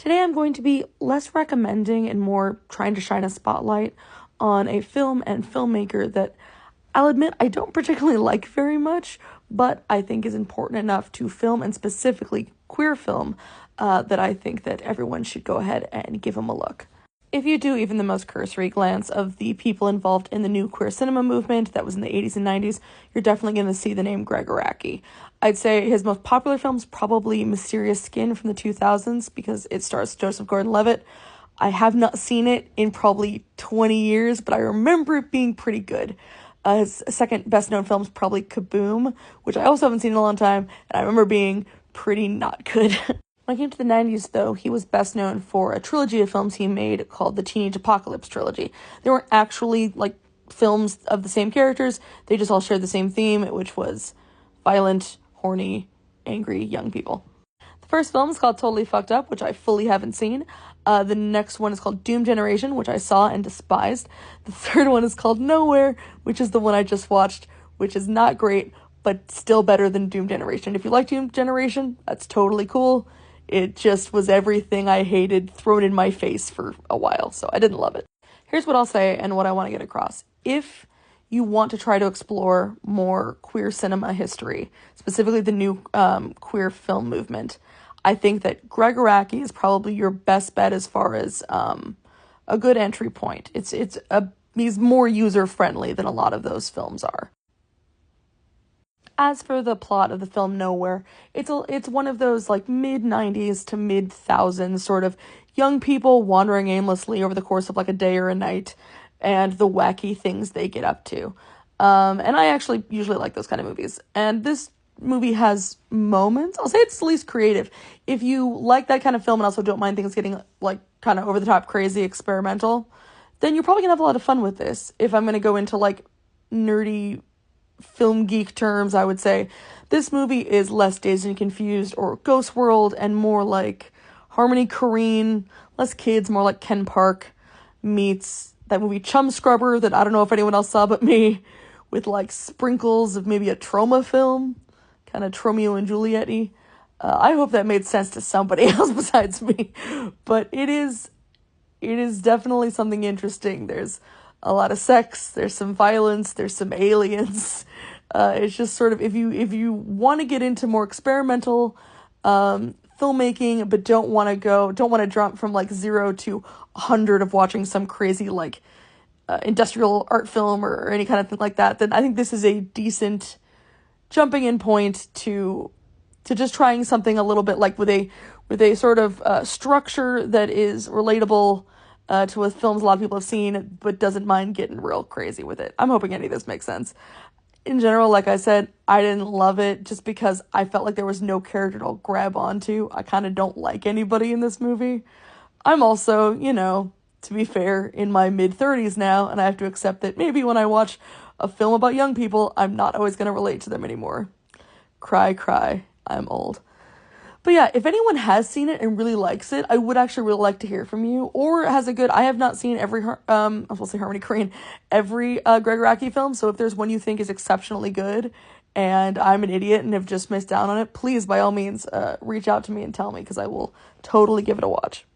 Today I'm going to be less recommending and more trying to shine a spotlight on a film and filmmaker that I'll admit I don't particularly like very much, but I think is important enough to film, and specifically queer film, that I think that everyone should go ahead and give him a look. If you do even the most cursory glance of the people involved in the new queer cinema movement that was in the 80s and 90s, you're definitely going to see the name Gregg Araki. I'd say his most popular film's probably Mysterious Skin from the 2000s because it stars Joseph Gordon-Levitt. I have not seen it in probably 20 years, but I remember it being pretty good. His second best-known film is probably Kaboom, which I also haven't seen in a long time, and I remember being pretty not good. When it came to the 90s, though, he was best known for a trilogy of films he made called the Teenage Apocalypse Trilogy. They weren't actually, films of the same characters. They just all shared the same theme, which was violent, horny, angry young people. The first film is called Totally Fucked Up, which I fully haven't seen. The next one is called Doom Generation, which I saw and despised. The third one is called Nowhere, which is the one I just watched, which is not great, but still better than Doom Generation. If you like Doom Generation, that's totally cool. It just was everything I hated thrown in my face for a while, so I didn't love it. Here's what I'll say and what I want to get across. If you want to try to explore more queer cinema history, specifically the new queer film movement, I think that Gregg Araki is probably your best bet as far as a good entry point. He's more user-friendly than a lot of those films are. As for the plot of the film Nowhere, it's one of those mid-90s to mid-thousands sort of young people wandering aimlessly over the course of a day or a night and the wacky things they get up to. And I actually usually like those kind of movies. And this movie has moments. I'll say it's the least creative. If you like that kind of film and also don't mind things getting kind of over the top, crazy, experimental, then you're probably gonna have a lot of fun with this. If I'm gonna go into nerdy film geek terms, I would say this movie is less Dazed and Confused or Ghost World and more like Harmony Korine, less kids, more like Ken Park meets that movie Chum Scrubber that I don't know if anyone else saw but me, with sprinkles of maybe a trauma film, kind of Tromeo and Juliet-y. I hope that made sense to somebody else besides me, but it is definitely something interesting. There's a lot of sex, there's some violence, there's some aliens. It's just sort of, if you want to get into more experimental filmmaking, but don't want to jump from 0 to 100 of watching some crazy industrial art film or any kind of thing like that, then I think this is a decent jumping in point to just trying something a little bit with a sort of structure that is relatable to what films a lot of people have seen, but doesn't mind getting real crazy with it. I'm hoping any of this makes sense. In general, like I said, I didn't love it just because I felt like there was no character to grab onto. I kind of don't like anybody in this movie. I'm also, to be fair, in my mid-30s now, and I have to accept that maybe when I watch a film about young people, I'm not always going to relate to them anymore. Cry, cry, I'm old. But yeah, if anyone has seen it and really likes it, I would actually really like to hear from you. Or I have not seen every, I was supposed to say Harmony Korine, every Gregg Araki film. So if there's one you think is exceptionally good and I'm an idiot and have just missed out on it, please, by all means, reach out to me and tell me because I will totally give it a watch.